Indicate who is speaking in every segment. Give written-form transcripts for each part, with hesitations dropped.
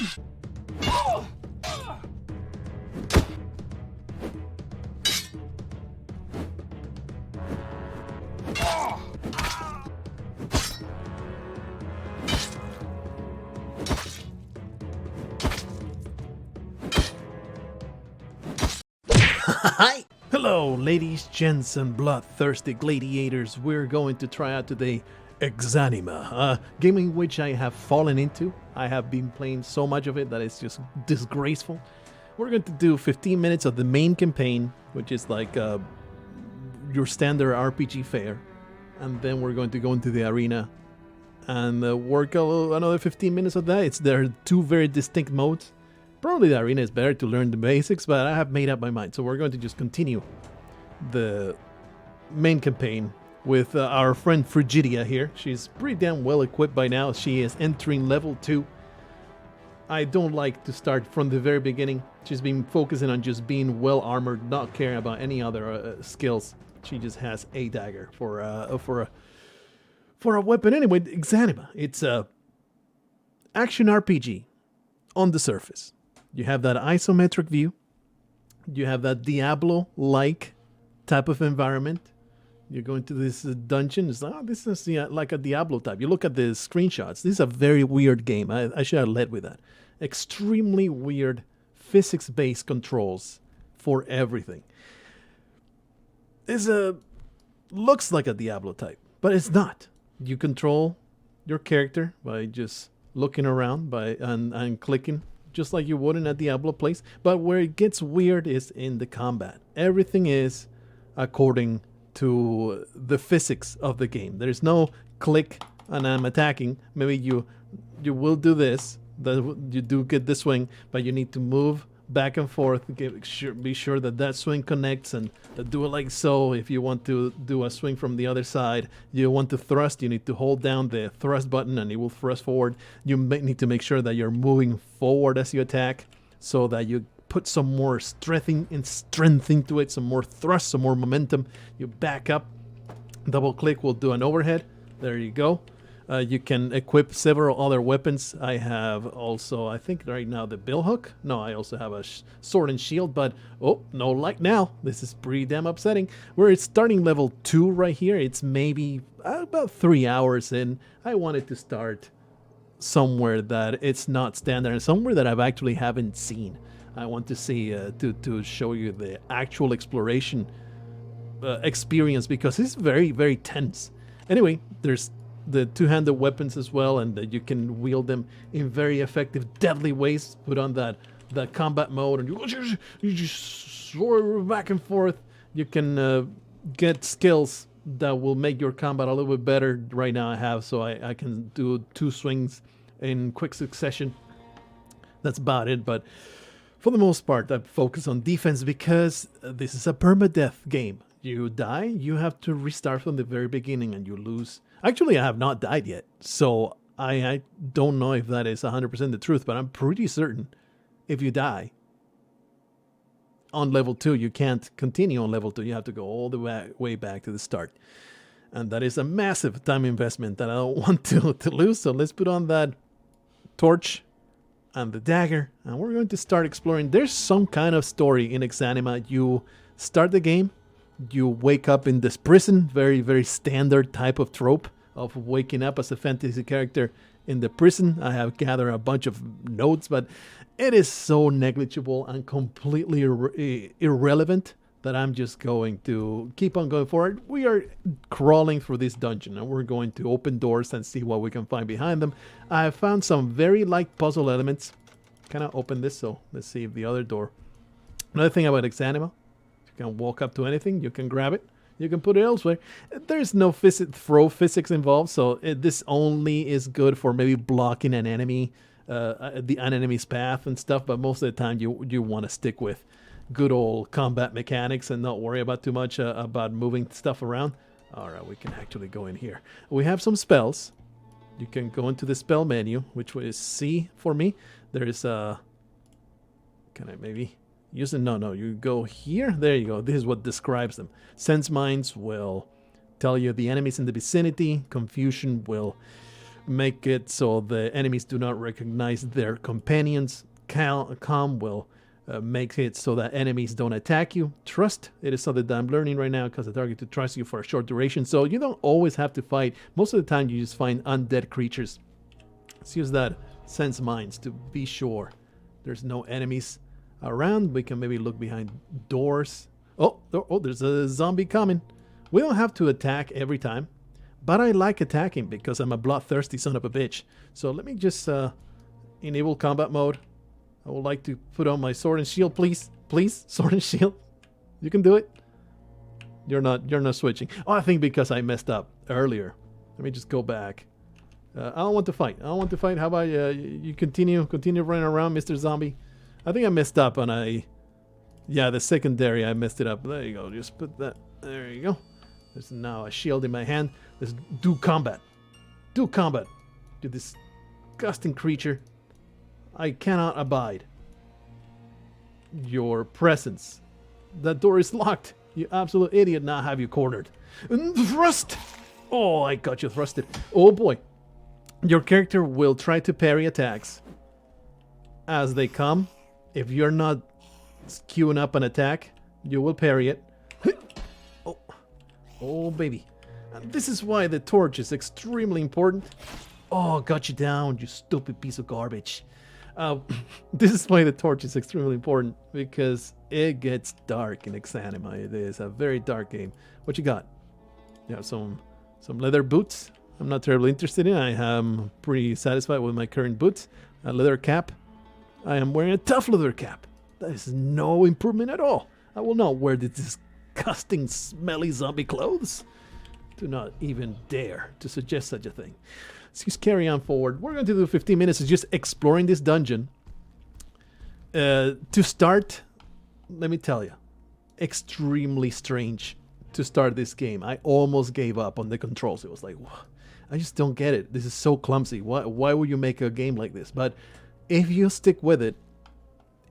Speaker 1: Hi! Hello, ladies, gents, and bloodthirsty gladiators. We're going to try out today Exanima, a game in which I have fallen into. I have been playing so much of it that it's just disgraceful. We're going to do 15 minutes of the main campaign, which is like your standard RPG fare. And then we're going to go into the arena and work another 15 minutes of that. There are two very distinct modes. Probably the arena is better to learn the basics, but I have made up my mind. So we're going to just continue the main campaign with our friend Frigidia here. She's pretty damn well equipped by now. She is entering level 2. I don't like to start from the very beginning. She's been focusing on just being well armored, not caring about any other skills. She just has a dagger for a weapon. Anyway, Exanima. It's a action RPG on the surface. You have that isometric view. You have that Diablo-like type of environment. You go into this dungeon. It's like, oh, this is like a Diablo type. You look at the screenshots. This is a very weird game. I should have led with that. Extremely weird physics-based controls for everything. Looks like a Diablo type, but it's not. You control your character by just looking around and clicking, just like you would in a Diablo place. But where it gets weird is in the combat. Everything is according to the physics of the game. There's no click and I'm attacking. Maybe you will do this, you do get the swing, but you need to move back and forth, be sure that swing connects, and do it like so. If you want to do a swing from the other side, you want to thrust, you need to hold down the thrust button and it will thrust forward. You need to make sure that you're moving forward as you attack so that you put some more strength into it, some more thrust, some more momentum. You back up, double click will do an overhead. There you go. You can equip several other weapons. I have also, I think right now, the bill hook. No, I also have a sword and shield, but oh, no light now. This is pretty damn upsetting. We're starting level 2 right here. It's maybe about 3 hours in. I wanted to start somewhere that it's not standard and somewhere that I've actually haven't seen. I want to see, to show you the actual exploration experience, because it's very, very tense. Anyway, there's the two-handed weapons as well, and that you can wield them in very effective, deadly ways. Put on that combat mode, and you just soar back and forth. You can get skills that will make your combat a little bit better. Right now I have, so I can do 2 swings in quick succession. That's about it, but for the most part I focus on defense because this is a permadeath game. You die, you have to restart from the very beginning and you lose. Actually, I have not died yet, so I don't know if that is 100% the truth, but I'm pretty certain if you die on level 2, you can't continue on level 2. You have to go all the way back to the start. And that is a massive time investment that I don't want to lose. So let's put on that torch and the dagger, and we're going to start exploring. There's some kind of story in Exanima. You start the game, you wake up in this prison, very, very standard type of trope of waking up as a fantasy character in the prison. I have gathered a bunch of notes, but it is so negligible and completely irrelevant that I'm just going to keep on going forward. We are crawling through this dungeon and we're going to open doors and see what we can find behind them. I have found some very light puzzle elements. Can I open this? So let's see if the other door. Another thing about Exanima, you can walk up to anything, you can grab it, you can put it elsewhere. There's no throw physics involved, so this only is good for maybe blocking an enemy, an enemy's path and stuff, but most of the time you want to stick with good old combat mechanics and not worry about too much about moving stuff around. Alright, we can actually go in here. We have some spells. You can go into the spell menu, which is C for me. There is a... Can I maybe... use it? No, you go here. There you go. This is what describes them. Sense Minds will tell you the enemies in the vicinity. Confusion will make it so the enemies do not recognize their companions. Calm will make it so that enemies don't attack you. Trust, it is something that I'm learning right now because the target to trust you for a short duration. So you don't always have to fight. Most of the time you just find undead creatures. Let's use that sense minds to be sure there's no enemies around. We can maybe look behind doors. Oh, there's a zombie coming. We don't have to attack every time, but I like attacking because I'm a bloodthirsty son of a bitch. So let me just enable combat mode. I would like to put on my sword and shield, please. Please, sword and shield. You can do it. You're not switching. Oh, I think because I messed up earlier. Let me just go back. I don't want to fight. I don't want to fight. How about you continue running around, Mr. Zombie? I think I messed up on the secondary. I messed it up. There you go. Just put that. There you go. There's now a shield in my hand. Let's do combat. Do combat. To this disgusting creature. I cannot abide your presence. That door is locked. You absolute idiot. Now have you cornered. Thrust. Oh, I got you thrusted. Oh boy. Your character will try to parry attacks as they come. If you're not queuing up an attack, you will parry it. Oh baby. And this is why the torch is extremely important. Oh, got you down, you stupid piece of garbage. This is why the torch is extremely important, because it gets dark in Exanima. It is a very dark game. What you got? You have some leather boots. I'm not terribly interested in. I am pretty satisfied with my current boots. A leather cap. I am wearing a tough leather cap. That is no improvement at all. I will not wear these disgusting, smelly zombie clothes. Do not even dare to suggest such a thing. Let's just carry on forward. We're going to do 15 minutes of just exploring this dungeon. To start, let me tell you, extremely strange to start this game. I almost gave up on the controls. It was like, I just don't get it. This is so clumsy. Why would you make a game like this? But if you stick with it,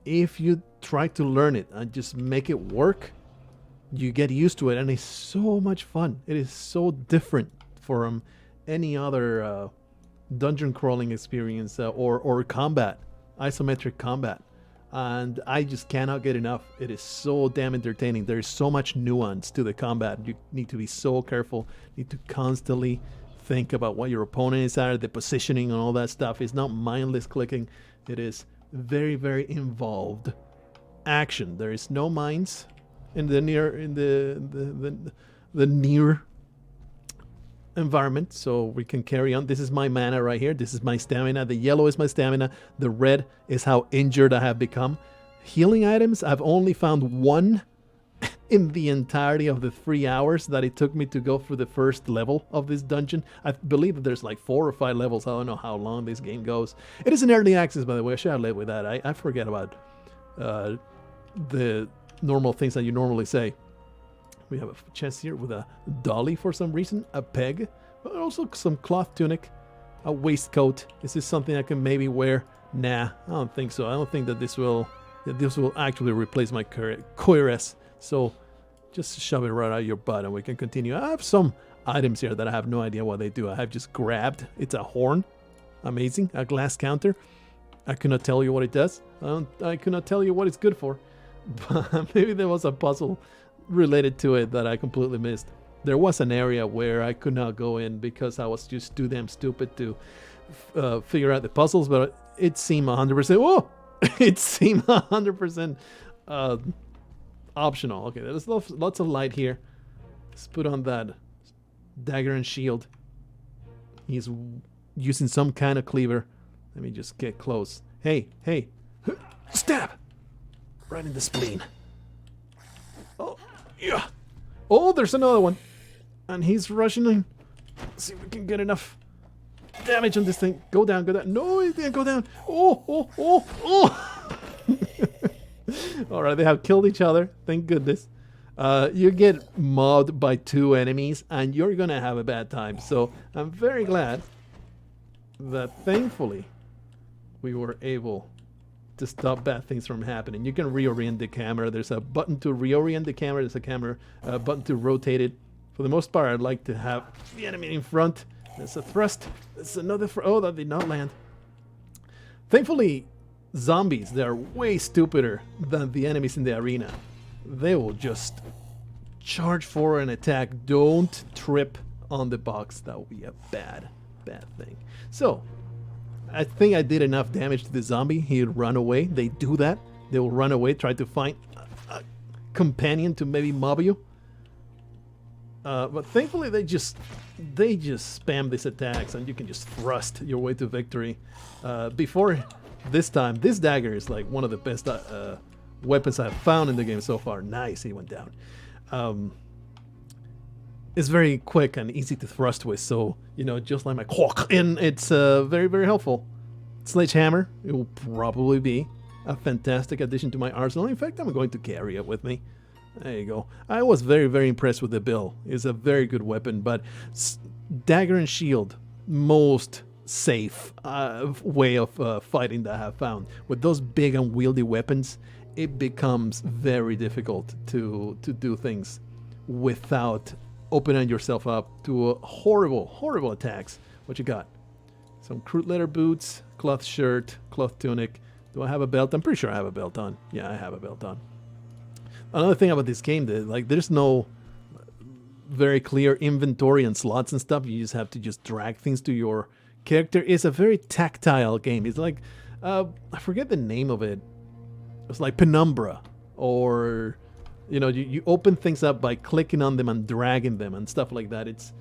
Speaker 1: if you try to learn it and just make it work, you get used to it, and it's so much fun. It is so different from any other dungeon crawling experience or combat, isometric combat. And I just cannot get enough. It is so damn entertaining. There is so much nuance to the combat. You need to be so careful. You need to constantly think about what your opponent is at, the positioning and all that stuff. It's not mindless clicking. It is very, very involved action. There is no mines in the near environment, so we can carry on. This is my mana right here. This is my stamina. The yellow is my stamina. The red is how injured I have become. Healing items, I've only found one in the entirety of the 3 hours that it took me to go through the first level of this dungeon. I believe that there's like 4 or 5 levels. I don't know how long this game goes. It is an early access, by the way. I should have led with that. I forget about the normal things that you normally say. We have a chest here with a dolly for some reason, a peg, but also some cloth tunic, a waistcoat. Is this something I can maybe wear? Nah, I don't think so. I don't think that this will actually replace my cuirass. So just shove it right out your butt and we can continue. I have some items here that I have no idea what they do. I have just grabbed. It's a horn. Amazing. A glass counter. I cannot tell you what it does. I cannot tell you what it's good for. But maybe there was a puzzle related to it that I completely missed. There was an area where I could not go in because I was just too damn stupid to figure out the puzzles, but it seemed 100%. Whoa! It seemed 100% optional. Okay, there's lots of light here. Let's put on that dagger and shield. He's using some kind of cleaver. Let me just get close. Hey, hey. Stab! Right in the spleen. Oh, yeah. Oh, there's another one. And he's rushing in. Let's see if we can get enough damage on this thing. Go down, go down. No, it didn't go down. Oh, oh, oh, oh. Alright, they have killed each other. Thank goodness. You get mobbed by 2 enemies and you're gonna have a bad time. So I'm very glad that thankfully we were able to stop bad things from happening. You can reorient the camera. There's a button to reorient the camera. There's a camera button to rotate it. For the most part, I'd like to have the enemy in front There's a thrust. There's another oh, that did not land. Thankfully, zombies, they're way stupider than the enemies in the arena. They will just charge forward and attack. Don't trip on the box. That would be a bad thing. So, I think I did enough damage to the zombie. He'd run away. They do that. They will run away, try to find a companion to maybe mob you. But thankfully they just spam these attacks and you can just thrust your way to victory. Before this time, this dagger is like one of the best weapons I've found in the game so far. Nice, he went down. It's very quick and easy to thrust with, so, you know, just like my quack, and it's very, very helpful. Sledgehammer, it will probably be a fantastic addition to my arsenal. In fact, I'm going to carry it with me. There you go. I was very, very impressed with the bill. It's a very good weapon, but dagger and shield, most safe way of fighting that I have found. With those big and wieldy weapons, it becomes very difficult to do things without opening yourself up to horrible, horrible attacks. What you got? Some crude leather boots, cloth shirt, cloth tunic. Do I have a belt? I'm pretty sure I have a belt on. Yeah, I have a belt on. Another thing about this game, like, there's no very clear inventory and slots and stuff. You just have to just drag things to your character. It's a very tactile game. It's like, I forget the name of it. It's like Penumbra, or, you know, you open things up by clicking on them and dragging them and stuff like that. It's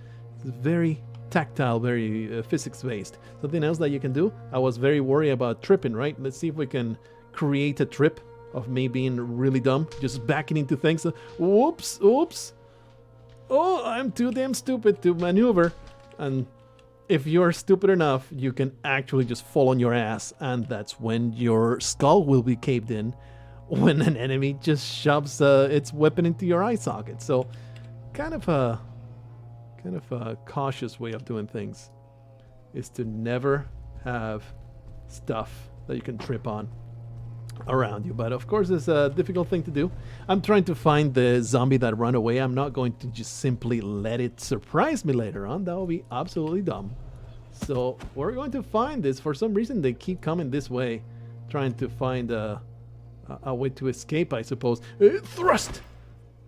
Speaker 1: very tactile, very physics-based. Something else that you can do, I was very worried about tripping, right? Let's see if we can create a trip of me being really dumb, just backing into things. Whoops, oops. Oh, I'm too damn stupid to maneuver. And if you're stupid enough, you can actually just fall on your ass, and that's when your skull will be caved in when an enemy just shoves its weapon into your eye socket. So, kind of a cautious way of doing things is to never have stuff that you can trip on around you. But of course, it's a difficult thing to do. I'm trying to find the zombie that ran away. I'm not going to just simply let it surprise me later on. That would be absolutely dumb. So we're going to find this. For some reason, they keep coming this way, trying to find a way to escape, I suppose. Thrust!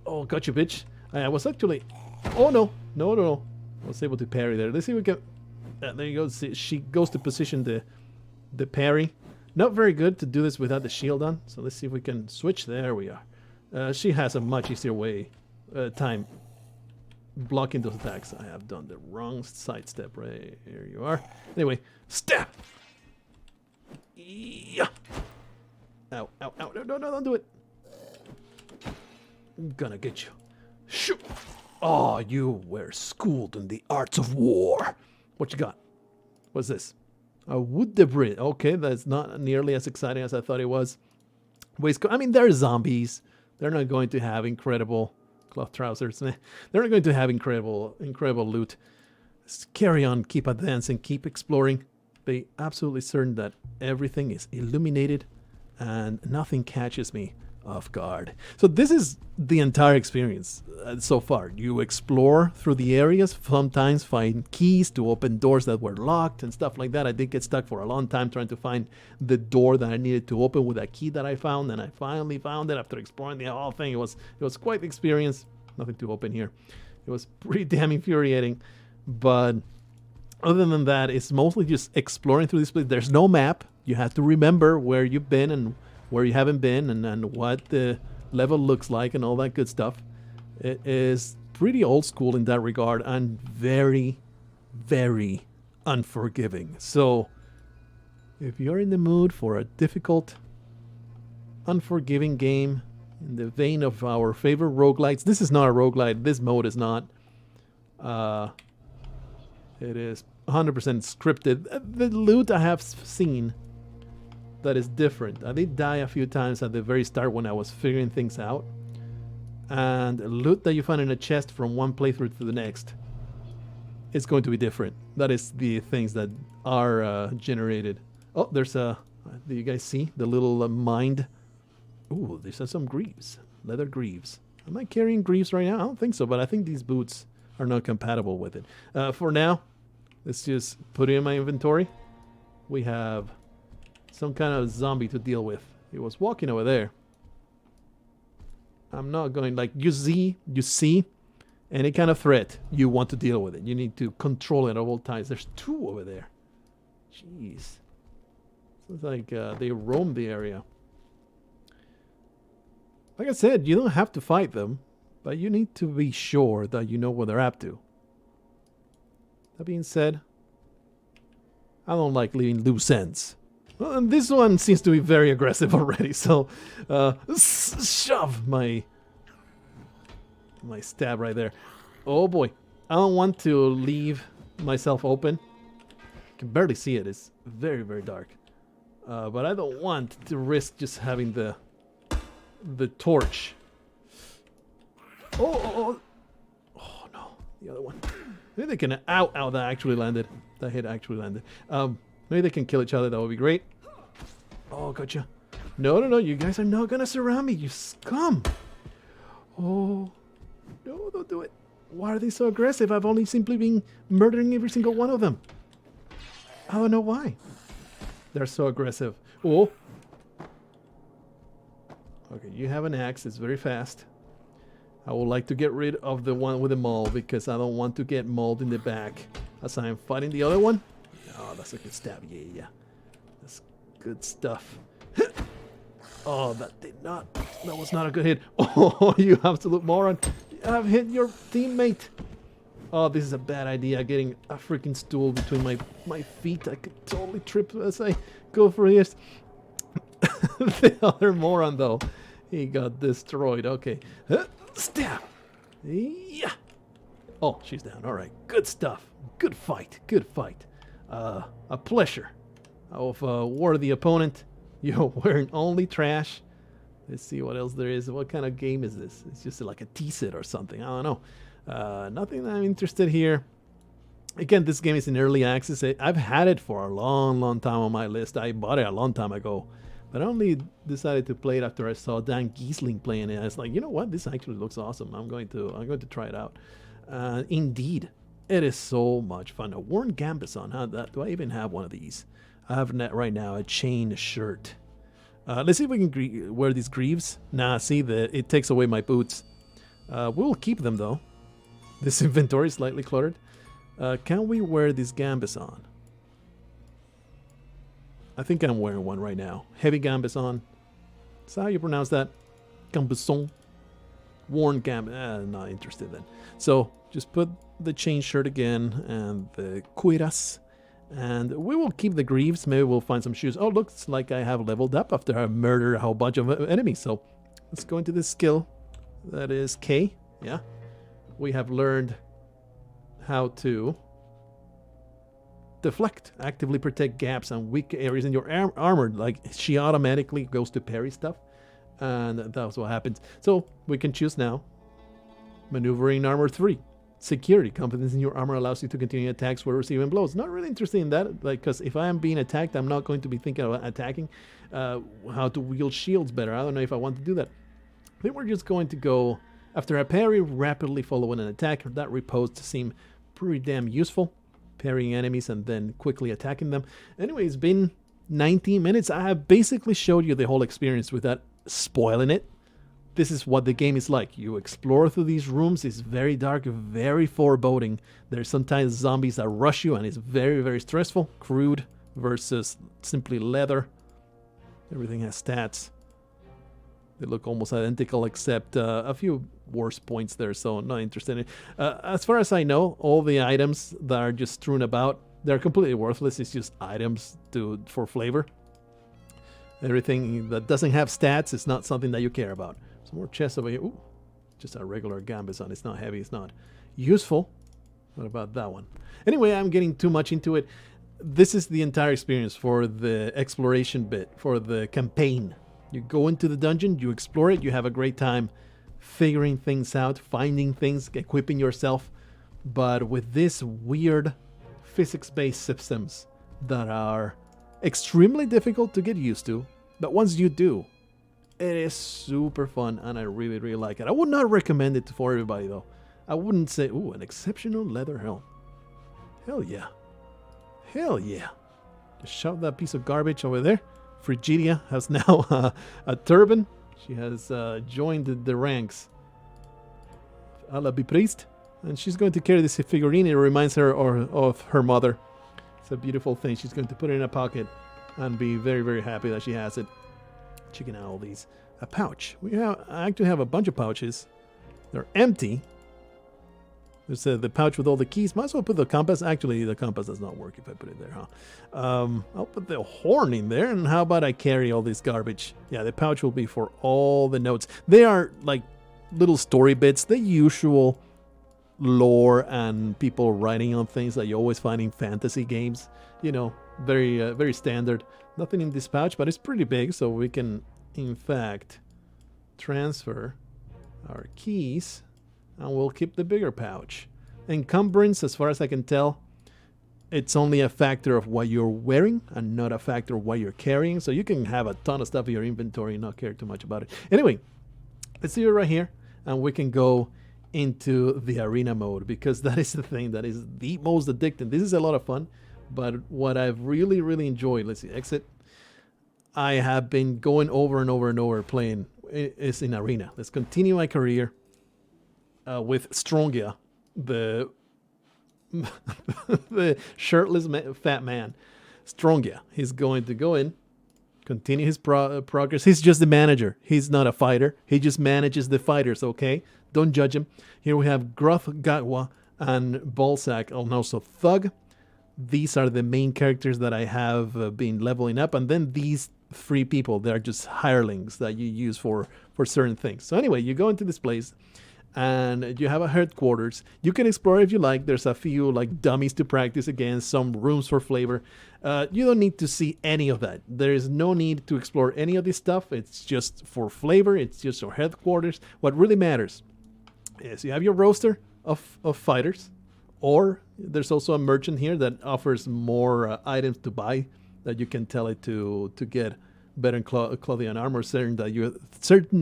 Speaker 1: Oh, got you, bitch. I was actually... Oh, no. No. I was able to parry there. Let's see if we can... there you go. See, she goes to position the parry. Not very good to do this without the shield on. So let's see if we can switch. There we are. She has a much easier way, time blocking those attacks. I have done the wrong sidestep. Right here you are. Anyway, stab. Yeah. Ow, ow, ow. No, don't do it. I'm gonna get you. Shoot. Oh, you were schooled in the arts of war. What you got? What's this? A wood debris. Okay, that's not nearly as exciting as I thought it was. Waistcoat. I mean, they're zombies. They're not going to have incredible cloth trousers. They're not going to have incredible loot. Just carry on, keep advancing, keep exploring. Be absolutely certain that everything is illuminated and nothing catches me off guard. So this is the entire experience so far. You explore through the areas, sometimes find keys to open doors that were locked and stuff like that. I did get stuck for a long time trying to find the door that I needed to open with a key that I found, and I finally found it after exploring the whole thing. It was quite the experience. Nothing to open here. It was pretty damn infuriating, but other than that, it's mostly just exploring through this place. There's no map. You have to remember where you've been and where you haven't been, and what the level looks like and all that good stuff. It is pretty old school in that regard and very, very unforgiving. So if you're in the mood for a difficult, unforgiving game in the vein of our favorite roguelites, this is not a roguelite. This mode is not. It is 100% scripted. The loot I have seen that is different. I did die a few times at the very start when I was figuring things out. And loot that you find in a chest from one playthrough to the next, it's going to be different. That is the things that are generated. Oh, there's a... do you guys see the little mind? Ooh, these are some greaves. Leather greaves. Am I carrying greaves right now? I don't think so, but I think these boots are not compatible with it. For now, Let's just put it in my inventory. We have some kind of zombie to deal with. He was walking over there. I'm not going, like, you see any kind of threat, you want to deal with it. You need to control it at all times. There's two over there. Jeez. It's like they roam the area. Like I said, you don't have to fight them, but you need to be sure that you know what they're up to. That being said, I don't like leaving loose ends. Well, and this one seems to be very aggressive already, so shove my stab right there. Oh boy, I don't want to leave myself open. I can barely see it. It's very, very dark. But I don't want to risk just having the torch. Oh no, the other one. Maybe they can. Ow! That actually landed. That hit actually landed. Maybe they can kill each other. That would be great. Oh, gotcha. No! You guys are not gonna surround me. You scum. Oh no! Don't do it. Why are they so aggressive? I've only simply been murdering every single one of them. I don't know why. They're so aggressive. Oh. Okay, you have an axe. It's very fast. I would like to get rid of the one with the maul because I don't want to get mauled in the back as I'm fighting the other one. Oh, that's a good stab. Yeah. That's good stuff. Oh, that was not a good hit. Oh, you absolute moron. I've hit your teammate. Oh, this is a bad idea, getting a freaking stool between my feet. I could totally trip as I go for this. The other moron, though, he got destroyed. Okay. Stab. Yeah. Oh, she's down. All right. Good stuff. Good fight. A pleasure of worthy opponent. You're wearing only trash. Let's see what else there is. What kind of game is this? It's just like a T-set or something. I don't know. Nothing that I'm interested here. Again, this game is in early access. I've had it for a long time on my list. I bought it a long time ago. But I only decided to play it after I saw Dan Giesling playing it. I was like, you know what? This actually looks awesome. I'm going to try it out. Indeed, it is so much fun. A worn Gambison. Do I even have one of these? I have right now a chain shirt. Let's see if we can wear these greaves. Nah, see, it takes away my boots. We'll keep them, though. This inventory is slightly cluttered. Can we wear this Gambison? I think I'm wearing one right now. Heavy Gambison. Is that how you pronounce that? Gambison. Worn Gambison. Not interested then. So, just put the chain shirt again and the cuiras. And we will keep the greaves. Maybe we'll find some shoes. Oh, looks like I have leveled up after I murdered a whole bunch of enemies. So, let's go into this skill. That is K. Yeah. We have learned how to deflect, actively protect gaps and weak areas in your armor. Like, she automatically goes to parry stuff, and that's what happens. So we can choose now. Maneuvering armor 3. Security. Confidence in your armor allows you to continue attacks while receiving blows. Not really interested in that, like, because if I am being attacked, I'm not going to be thinking about attacking. How to wield shields better. I don't know if I want to do that. I think we're just going to go after a parry, rapidly following an attack. That repose to seem pretty damn useful. Parrying enemies and then quickly attacking them. Anyway, it's been 19 minutes. I have basically showed you the whole experience without spoiling it. This is what the game is like. You explore through these rooms. It's very dark, very foreboding. There's sometimes zombies that rush you and it's very, very stressful. Crude versus simply leather. Everything has stats. They look almost identical except a few worse points there, so not interested in it. As far as I know, all the items that are just strewn about, they're completely worthless. It's just items for flavor. Everything that doesn't have stats is not something that you care about. Some more chests over here. Ooh, just a regular Gambison. It's not heavy. It's not useful. What about that one? Anyway, I'm getting too much into it. This is the entire experience for the exploration bit, for the campaign. You go into the dungeon, you explore it, you have a great time figuring things out, finding things, equipping yourself. But with this weird physics-based systems that are extremely difficult to get used to, but once you do, it is super fun and I really, really like it. I would not recommend it for everybody though. I wouldn't say, ooh, an exceptional leather helm. Hell yeah. Hell yeah. Just shove that piece of garbage over there. Frigidia has now a turban. She has joined the ranks. Allah be praised. And she's going to carry this figurine. It reminds her of her mother. It's a beautiful thing. She's going to put it in a pocket and be very, very happy that she has it. Checking out all these. A pouch. I actually have a bunch of pouches. They're empty. There's the pouch with all the keys. Might as well put the compass. Actually, the compass does not work if I put it there, huh? I'll put the horn in there. And how about I carry all this garbage? Yeah, the pouch will be for all the notes. They are like little story bits. The usual lore and people writing on things that you always find in fantasy games. You know, very, very standard. Nothing in this pouch, but it's pretty big. So we can, in fact, transfer our keys. And we'll keep the bigger pouch. Encumbrance, as far as I can tell, it's only a factor of what you're wearing and not a factor of what you're carrying. So you can have a ton of stuff in your inventory and not care too much about it. Anyway, let's do it right here. And we can go into the arena mode because that is the thing that is the most addicting. This is a lot of fun. But what I've really, really enjoyed, let's see, exit. I have been going over and over and over playing is in arena. Let's continue my career. With Strongia, the the shirtless fat man. Strongia, he's going to go in, continue his progress. He's just the manager. He's not a fighter. He just manages the fighters, okay? Don't judge him. Here we have Gruff Gatwa and Balzac, and also Thug. These are the main characters that I have been leveling up. And then these 3 people, they're just hirelings that you use for certain things. So anyway, you go into this place. And you have a headquarters. You can explore if you like. There's a few like dummies to practice against, some rooms for flavor. You don't need to see any of that. There is no need to explore any of this stuff. It's just for flavor. It's just your headquarters. What really matters is you have your roster of fighters, or there's also a merchant here that offers more items to buy that you can tell it to get better clothing and armor, certain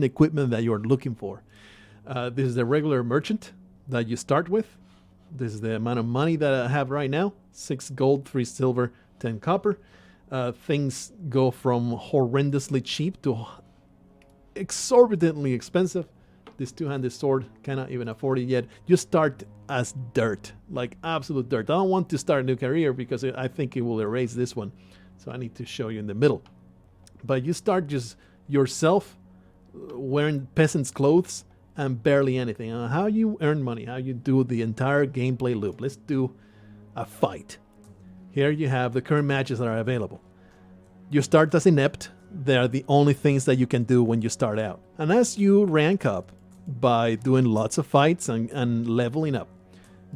Speaker 1: equipment that you're looking for. This is the regular merchant that you start with. This is the amount of money that I have right now. 6 gold, 3 silver, 10 copper. Things go from horrendously cheap to exorbitantly expensive. This 2-handed sword, cannot even afford it yet. You start as dirt, like absolute dirt. I don't want to start a new career because I think it will erase this one. So I need to show you in the middle. But you start just yourself wearing peasant's clothes and barely anything. How you earn money, how you do the entire gameplay loop. Let's do a fight. Here you have the current matches that are available. You start as inept. They are the only things that you can do when you start out. And as you rank up by doing lots of fights and leveling up,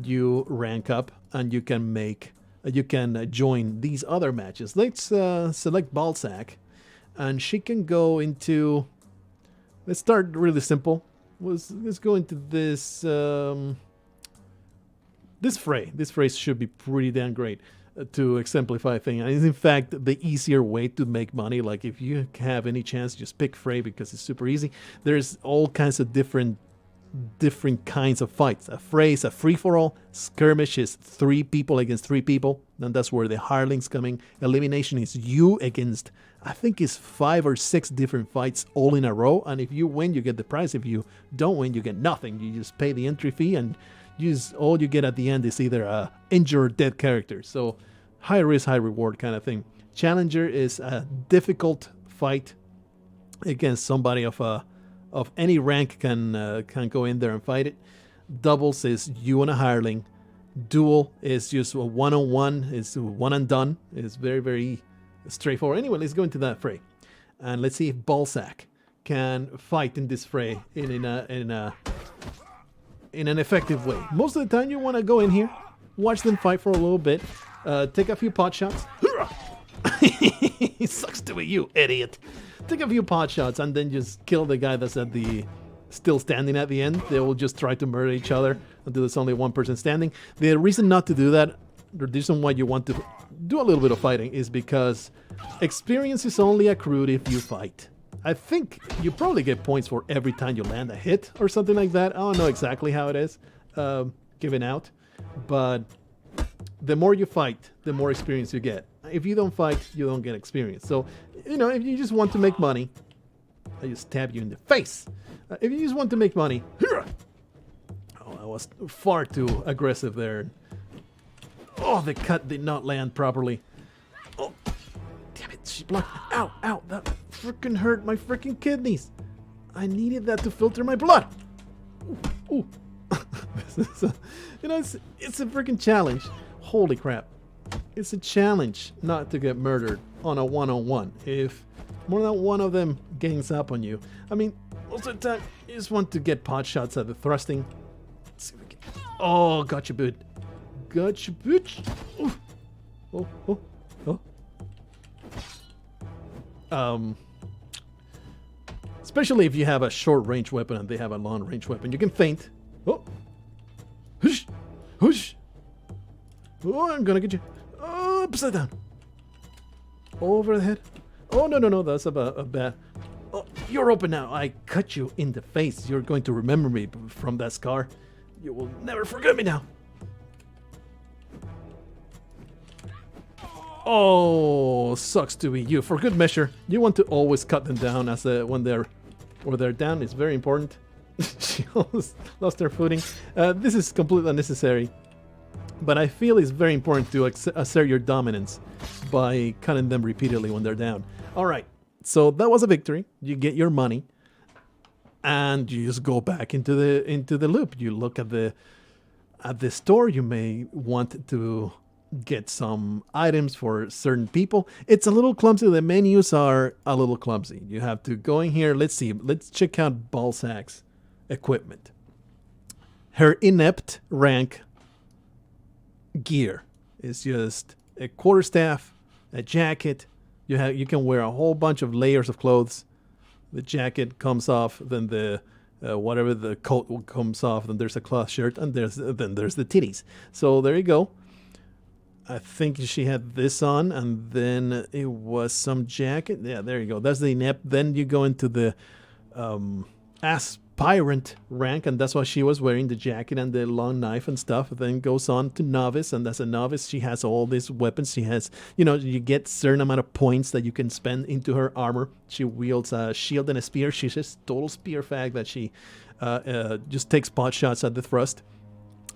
Speaker 1: you rank up and you can join these other matches. Let's select Balzac, and she can go into. Let's start really simple. Let's go into this this fray. This fray should be pretty damn great to exemplify things. And it's in fact the easier way to make money. Like if you have any chance, just pick fray because it's super easy. There's all kinds of different kinds of fights. A fray is a free-for-all. Skirmish is 3 people against 3 people. And that's where the hirelings come in. Elimination is you against, I think it's 5 or 6 different fights all in a row. And if you win, you get the prize. If you don't win, you get nothing. You just pay the entry fee, and all you get at the end is either a injured or dead character. So high risk, high reward kind of thing. Challenger is a difficult fight against somebody of any rank can go in there and fight it. Doubles is you and a hireling. Duel is just a one-on-one. It's one and done. It's very, very straightforward. Anyway, let's go into that fray, and let's see if Balzac can fight in this fray in an effective way. Most of the time, you want to go in here, watch them fight for a little bit, take a few pot shots. It sucks to be you, idiot. Take a few pot shots and then just kill the guy that's still standing at the end. They will just try to murder each other until there's only one person standing. The reason not to do that, the reason why you want to do a little bit of fighting, is because experience is only accrued if you fight. I think you probably get points for every time you land a hit or something like that. I don't know exactly how it is given out, but the more you fight, the more experience you get. If you don't fight, you don't get experience. So, if you just want to make money, I just stab you in the face. If you just want to make money, oh, I was far too aggressive there. Oh, the cut did not land properly. Oh, damn it, she blocked. Ow, ow, that freaking hurt my freaking kidneys. I needed that to filter my blood. Ooh, ooh. This is it's a freaking challenge. Holy crap. It's a challenge not to get murdered on a one-on-one. If more than one of them gangs up on you. I mean, most of the time, you just want to get pot shots at the thrusting. Let's see if we can... Oh, gotcha, bud. Gotcha, bitch. Ooh. Oh, oh, oh. Especially if you have a short-range weapon and they have a long-range weapon. You can feint. Oh. Whoosh. Whoosh. Oh, I'm gonna get you. Oh, upside down. Over the head. Oh, no. That's a bad... Oh, you're open now. I cut you in the face. You're going to remember me from that scar. You will never forget me now. Oh, sucks to be you. For good measure, you want to always cut them down as when they're down. It's very important. She almost lost her footing. This is completely unnecessary, but I feel it's very important to assert your dominance by cutting them repeatedly when they're down. All right, so that was a victory. You get your money, and you just go back into the loop. You look at the store. You may want to get some items for certain people. It's a little clumsy. The menus are a little clumsy. You have to go in here. Let's see. Let's check out Balzac's equipment. Her inept rank gear is just a quarterstaff, a jacket. You can wear a whole bunch of layers of clothes. The jacket comes off, then the whatever the coat comes off, then there's a cloth shirt, and there's the titties. So there you go. I think she had this on, and then it was some jacket. Yeah, there you go. That's the inept. Then you go into the aspirant rank, and that's why she was wearing the jacket and the long knife and stuff. Then goes on to novice, and as a novice, she has all these weapons. She has, you get certain amount of points that you can spend into her armor. She wields a shield and a spear. She's just total spear fag that she just takes pot shots at the thrust.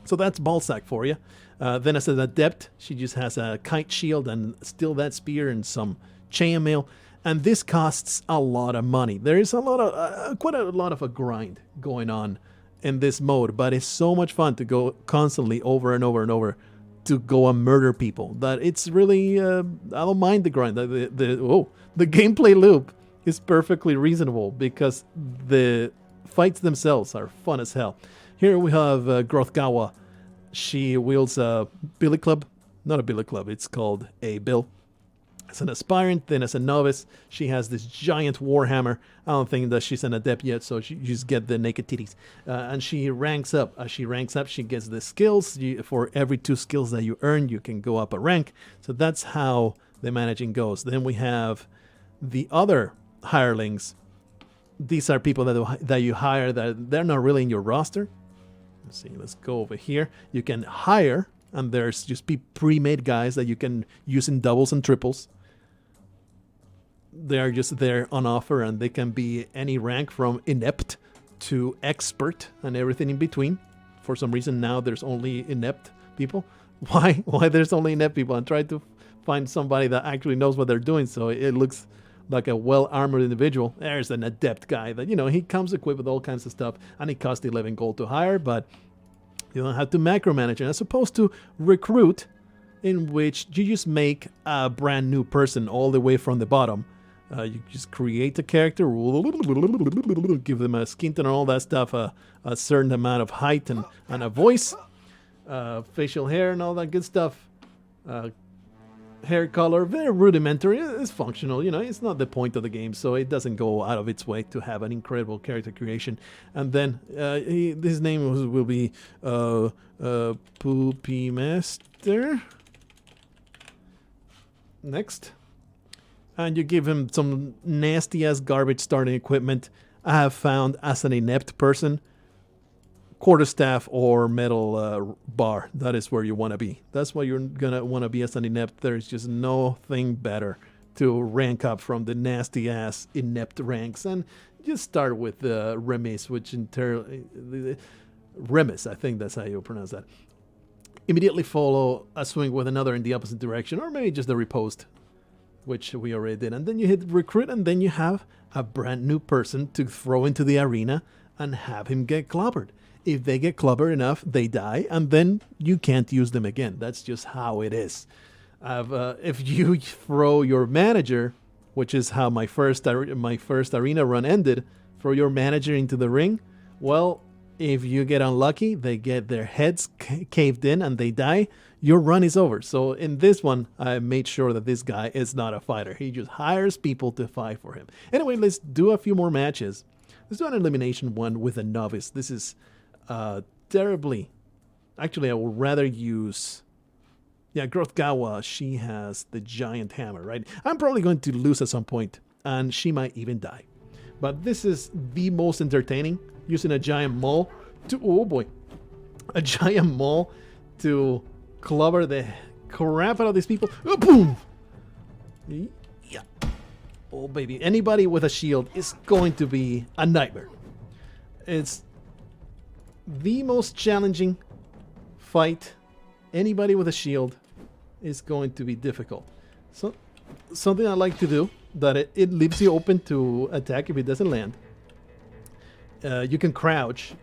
Speaker 1: So that's Balzac for you. Then as an adept, she just has a kite shield and still that spear and some chainmail. And this costs a lot of money. There is quite a lot of a grind going on in this mode, but it's so much fun to go constantly over and over and over to go and murder people that it's really, I don't mind the grind. The gameplay loop is perfectly reasonable because the fights themselves are fun as hell. Here we have Grothgawa. She wields a billy club. Not a billy club, it's called a bill. As an aspirant, then as a novice, she has this giant warhammer. I don't think that she's an adept yet, so you just get the naked titties. And she ranks up. As she ranks up, she gets the skills. For every 2 skills that you earn, you can go up a rank. So that's how the managing goes. Then we have the other hirelings. These are people that you hire that they're not really in your roster. Let's see, let's go over here. You can hire, and there's just pre-made guys that you can use in doubles and triples. They are just there on offer, and they can be any rank from inept to expert and everything in between. For some reason now there's only inept people. Why there's only inept people? I'm trying to find somebody that actually knows what they're doing so it looks like a well-armored individual. There's an adept guy that, he comes equipped with all kinds of stuff, and it costs 11 gold to hire, but you don't have to macromanage it. As opposed to recruit, in which you just make a brand new person all the way from the bottom. You just create a character, give them a skin tone and all that stuff, a certain amount of height and a voice, facial hair and all that good stuff. Hair color, very rudimentary. It's functional, it's not the point of the game, so it doesn't go out of its way to have an incredible character creation. And then his name will be Poopy Master. Next. And you give him some nasty ass garbage starting equipment. I have found as an inept person quarterstaff or metal bar. That is where you want to be. That's where you're gonna want to be as an inept. There's just nothing better to rank up from the nasty ass inept ranks, and just start with Remis, which Remis, I think that's how you pronounce that. Immediately follow a swing with another in the opposite direction, or maybe just the riposte, which we already did. And then you hit recruit, and then you have a brand new person to throw into the arena and have him get clobbered. If they get clobbered enough, they die, and then you can't use them again. That's just how it is. If you throw your manager, which is how my first arena run ended, throw your manager into the ring, well, if you get unlucky, they get their heads caved in and they die, your run is over. So in this one, I made sure that this guy is not a fighter. He just hires people to fight for him. Anyway, let's do a few more matches. Let's do an elimination one with a novice. This is terribly... Actually, I would rather use... Yeah, Grothgawa, she has the giant hammer, right? I'm probably going to lose at some point, and she might even die. But this is the most entertaining, using a giant maul to... Oh boy. A giant maul to clobber the crap out of these people. Oh, boom! Yeah. Oh, baby. Anybody with a shield is going to be a nightmare. It's the most challenging fight. Anybody with a shield is going to be difficult. So, something I like to do, that it leaves you open to attack if it doesn't land. You can crouch,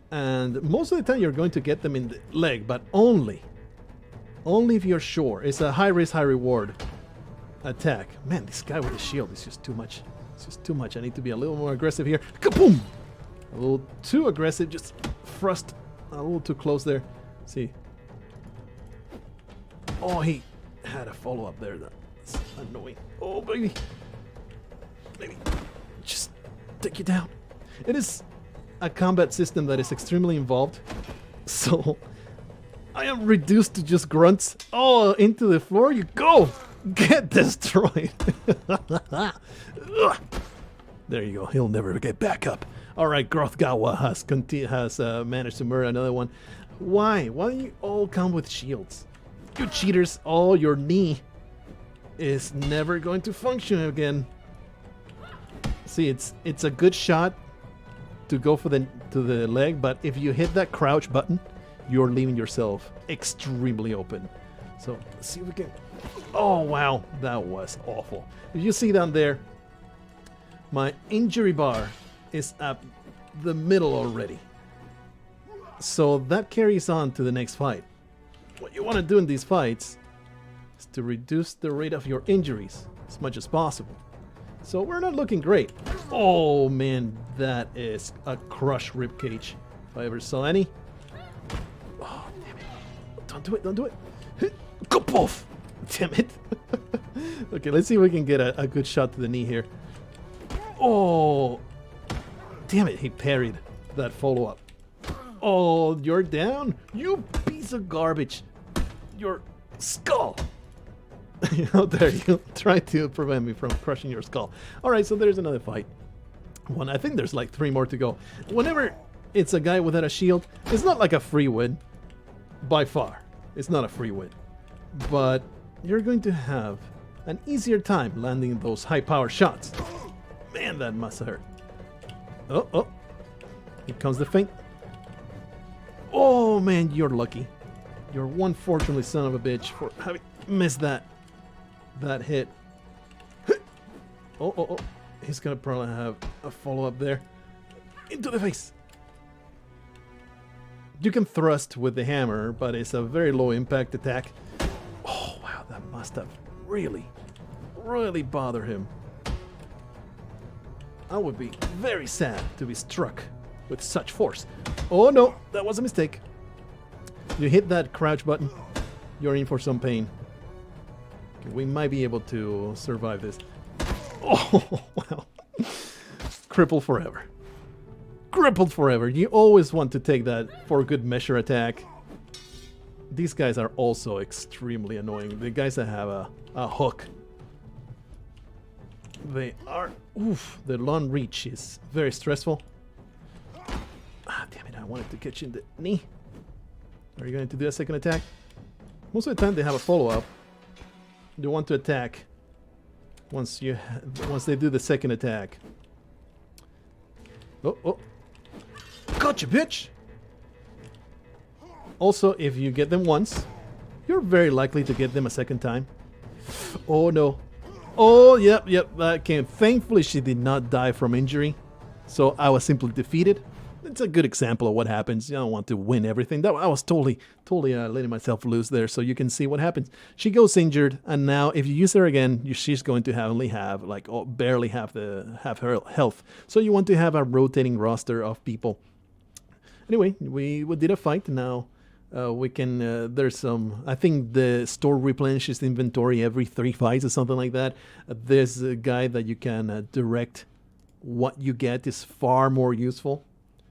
Speaker 1: and most of the time you're going to get them in the leg, but only if you're sure. It's a high risk, high reward attack. Man, this guy with a shield is just too much. It's just too much. I need to be a little more aggressive here. Kaboom! A little too aggressive, just thrust a little too close there. See. Oh, he had a follow-up there. That's annoying. Oh, baby. Maybe just take you down. It is a combat system that is extremely involved. So I am reduced to just grunts. Oh, into the floor you go. Get destroyed. There you go. He'll never get back up. All right, Grothgawa has managed to murder another one. Why? Why do you all come with shields? You cheaters! Oh, your knee is never going to function again. See, it's a good shot to go for the leg, but if you hit that crouch button, you're leaving yourself extremely open. So let's see if we can. Oh wow, that was awful. If you see down there, my injury bar is up the middle already. So that carries on to the next fight. What you want to do in these fights is to reduce the rate of your injuries as much as possible. So we're not looking great. Oh man, that is a crushed ribcage if I ever saw any. Oh, damn it. Don't do it, don't do it. Go poof! Damn it. Okay, let's see if we can get a good shot to the knee here. Oh, damn it, he parried that follow-up. Oh, you're down? You piece of garbage. Your skull. How dare you try to prevent me from crushing your skull. Alright, so there's another fight. One, I think there's like 3 more to go. Whenever it's a guy without a shield, it's not like a free win. By far. It's not a free win. But you're going to have an easier time landing those high power shots. Man, that must hurt. Oh, oh. Here comes the feint. Oh man, you're lucky. You're one fortunately son of a bitch for having missed that hit. Oh, oh, oh. He's gonna probably have a follow-up there. Into the face. You can thrust with the hammer, but it's a very low impact attack. Oh wow, that must have really bothered him. I would be very sad to be struck with such force. Oh no, that was a mistake. You hit that crouch button, you're in for some pain. Okay, we might be able to survive this. Oh, wow. Crippled forever. Crippled forever. You always want to take that for good measure attack. These guys are also extremely annoying. The guys that have a hook. They are... Oof, the long reach is very stressful. Ah, damn it. wanted to catch you in the knee. Are you going to do a second attack? Most of the time they have a follow-up. You want to attack once they do the second attack. Oh. Gotcha, bitch! Also, if you get them once, you're very likely to get them a second time. Oh, no. Oh, yep, that came. Thankfully, she did not die from injury. So I was simply defeated. It's a good example of what happens. You don't want to win everything. I was totally letting myself loose there, so you can see what happens. She goes injured, and now if you use her again, she's going to only have like barely half her health. So you want to have a rotating roster of people. Anyway, we did a fight. Now we can. There's some. I think the store replenishes inventory every 3 fights or something like that. There's a guy that you can direct. What you get is far more useful.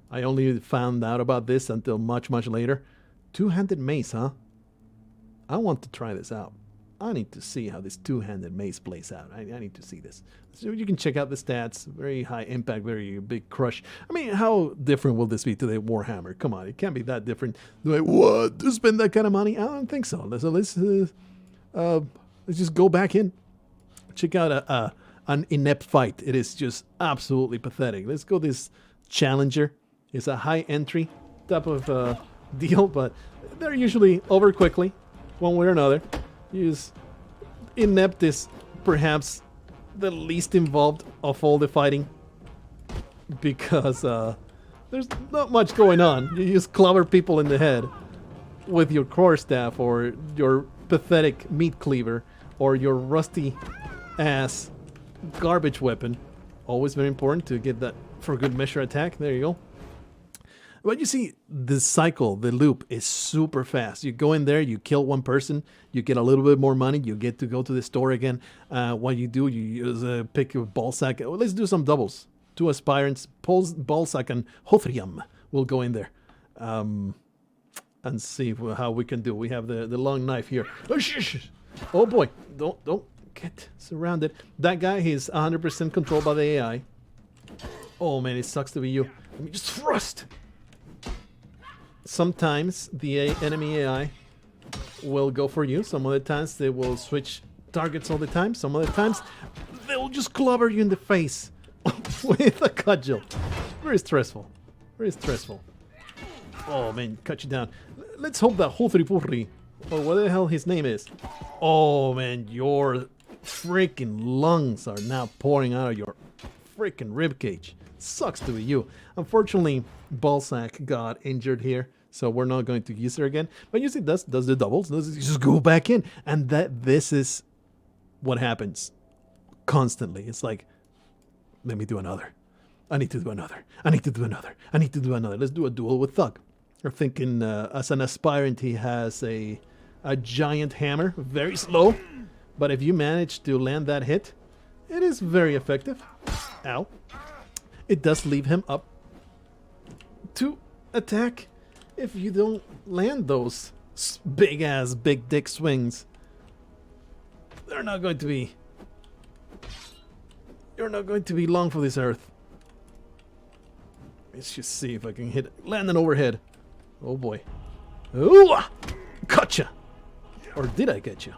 Speaker 1: I only found out about this until much later. 2-handed mace, huh? I want to try this out. I need to see how this 2-handed mace plays out. I need to see this. So you can check out the stats. Very high impact, very big crush. I mean, how different will this be to the Warhammer? Come on, it can't be that different. Like, what? To spend that kind of money? I don't think so. So let's just go back in. Check out an inept fight. It is just absolutely pathetic. Let's go this Challenger. It's a high entry type of deal, but they're usually over quickly, one way or another. Inept is perhaps the least involved of all the fighting because there's not much going on. You just clobber people in the head with your quarterstaff or your pathetic meat cleaver or your rusty ass garbage weapon. Always very important to get that for good measure attack. There you go. But you see, the cycle, the loop is super fast. You go in there, you kill one person, you get a little bit more money, you get to go to the store again. What you do, you use pick a ball sack. Well, let's do some doubles. 2 aspirants, ball sack, and Hothriam will go in there. And see how we can do. We have the long knife here. Oh boy, don't get surrounded. That guy, he's 100% controlled by the AI. Oh man, it sucks to be you. Let me just thrust. Sometimes the enemy AI will go for you. Some other times they will switch targets all the time. Some other times they'll just clobber you in the face with a cudgel. Very stressful. Very stressful. Oh man, cut you down. Let's hope that Hothri or what the hell his name is. Oh man, your freaking lungs are now pouring out of your freaking ribcage. Sucks to be you. Unfortunately, Ballsack got injured here, so we're not going to use her again. But you see, does the doubles. Does just go back in, and this is what happens constantly. It's like, let me do another. I need to do another. I need to do another. I need to do another. Let's do a duel with Thug. We're thinking as an aspirant, he has a giant hammer, very slow, but if you manage to land that hit, it is very effective. Ow. It does leave him up to attack if you don't land those big-ass, big-dick swings. They're not going to be... You're not going to be long for this earth. Let's just see if I can land an overhead. Oh boy. Ooh! Gotcha! Or did I get you?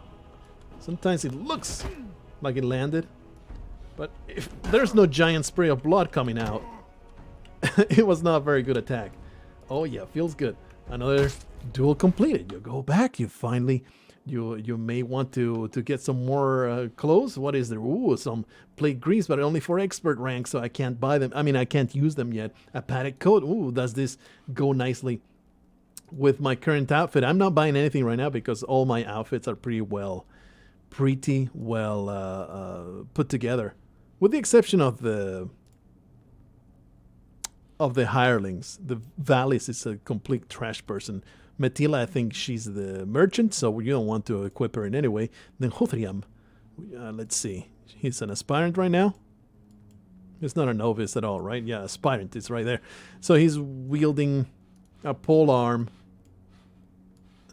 Speaker 1: Sometimes it looks like it landed. But if there's no giant spray of blood coming out, it was not a very good attack. Oh yeah, feels good. Another duel completed. You go back, you finally, you may want to get some more clothes. What is there? Ooh, some plate grease, but only for expert rank, so I can't buy them. I mean, I can't use them yet. A padded coat. Ooh, does this go nicely with my current outfit? I'm not buying anything right now because all my outfits are pretty well put together. With the exception of the hirelings. The Valis is a complete trash person. Metila, I think she's the merchant, so you don't want to equip her in any way. Then Hothriam, let's see. He's an aspirant right now. He's not a novice at all, right? Yeah, aspirant is right there. So he's wielding a pole arm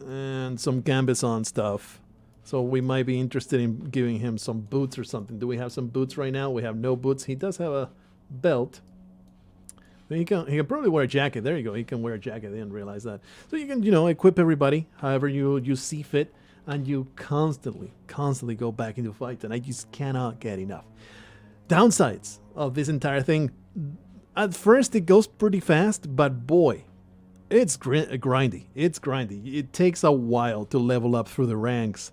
Speaker 1: and some Gambison stuff. So we might be interested in giving him some boots or something. Do we have some boots right now? We have no boots. He does have a belt. He can probably wear a jacket. There you go. He can wear a jacket. I didn't realize that. So you can equip everybody however you see fit, and you constantly go back into fights, and I just cannot get enough. Downsides of this entire thing: at first it goes pretty fast, but boy, it's grindy. It's grindy. It takes a while to level up through the ranks.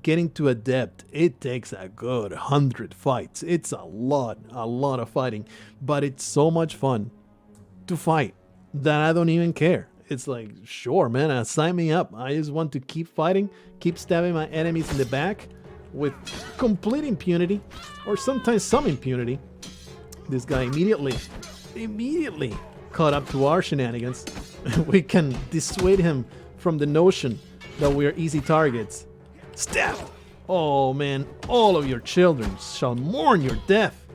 Speaker 1: Getting to adept, it takes a good 100 fights. It's a lot of fighting, but it's so much fun to fight that I don't even care. It's like, sure, man, sign me up. I just want to keep fighting, keep stabbing my enemies in the back with complete impunity, or sometimes some impunity. This guy immediately caught up to our shenanigans. We can dissuade him from the notion that we are easy targets. Stab! Oh man, all of your children shall mourn your death.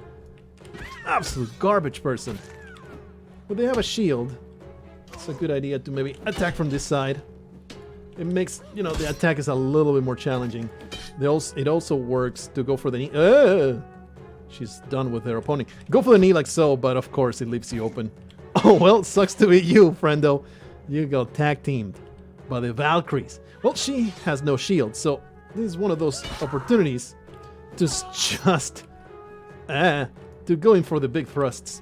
Speaker 1: Absolute garbage person. Would they have a shield? It's a good idea to maybe attack from this side. It makes, the attack is a little bit more challenging. It also works to go for the knee. She's done with her opponent. Go for the knee like so, but of course it leaves you open. Oh well, sucks to be you, friendo. You got tag teamed by the Valkyries. Well, she has no shield, so this is one of those opportunities to just to go in for the big thrusts.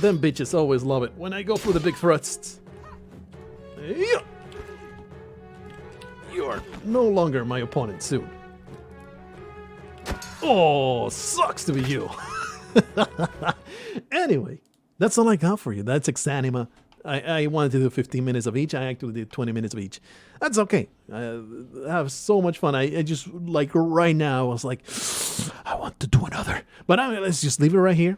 Speaker 1: Them bitches always love it when I go for the big thrusts. Yeah. You are no longer my opponent soon. Oh, sucks to be you. Anyway, that's all I got for you. That's Exanima. I wanted to do 15 minutes of each. I actually did 20 minutes of each. That's okay. I have so much fun. I just, like, right now, I was like, I want to do another. But let's just leave it right here.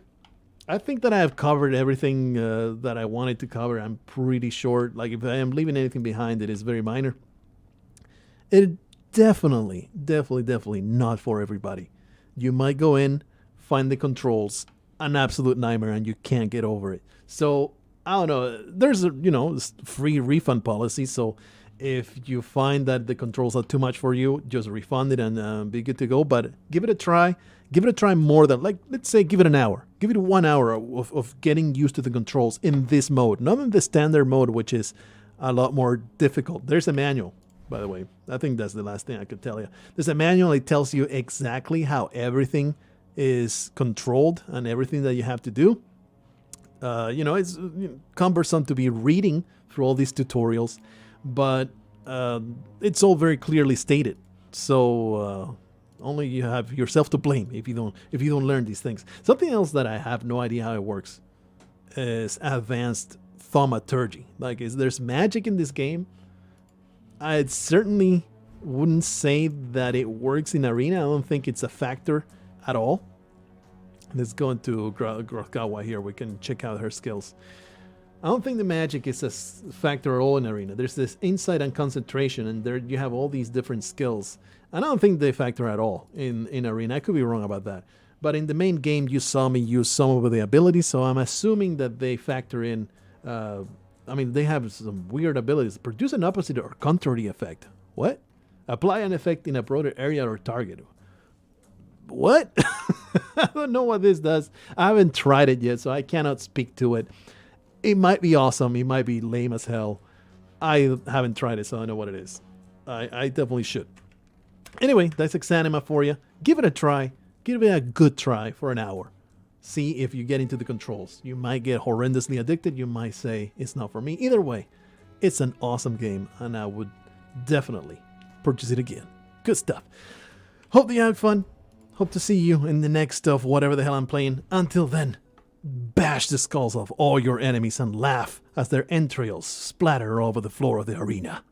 Speaker 1: I think that I have covered everything that I wanted to cover. I'm pretty sure. Like, if I am leaving anything behind, it is very minor. It definitely not for everybody. You might go in, find the controls, an absolute nightmare, and you can't get over it. So, I don't know. There's a free refund policy. So if you find that the controls are too much for you, just refund it and be good to go. But give it a try. Give it a try more than, like, let's say, give it an hour. Give it 1 hour of getting used to the controls in this mode, not in the standard mode, which is a lot more difficult. There's a manual, by the way. I think that's the last thing I could tell you. There's a manual. It tells you exactly how everything is controlled and everything that you have to do. It's cumbersome to be reading through all these tutorials, but it's all very clearly stated. So only you have yourself to blame if you don't learn these things. Something else that I have no idea how it works is advanced thaumaturgy. Like, there's magic in this game. I certainly wouldn't say that it works in Arena. I don't think it's a factor at all. Let's go into Grokawa here. We can check out her skills. I don't think the magic is a factor at all in Arena. There's this insight and concentration, and there you have all these different skills. And I don't think they factor at all in Arena. I could be wrong about that. But in the main game, you saw me use some of the abilities, so I'm assuming that they factor in... they have some weird abilities. Produce an opposite or contrary effect. What? Apply an effect in a broader area or target. What? I don't know what this does. I haven't tried it yet, so I cannot speak to it. It might be awesome. It might be lame as hell. I haven't tried it, so I know what it is. I definitely should. Anyway, that's Exanima for you. Give it a try. Give it a good try for an hour. See if you get into the controls. You might get horrendously addicted. You might say, it's not for me. Either way, it's an awesome game, and I would definitely purchase it again. Good stuff. Hope that you had fun. Hope to see you in the next of whatever the hell I'm playing. Until then, bash the skulls of all your enemies and laugh as their entrails splatter over the floor of the arena.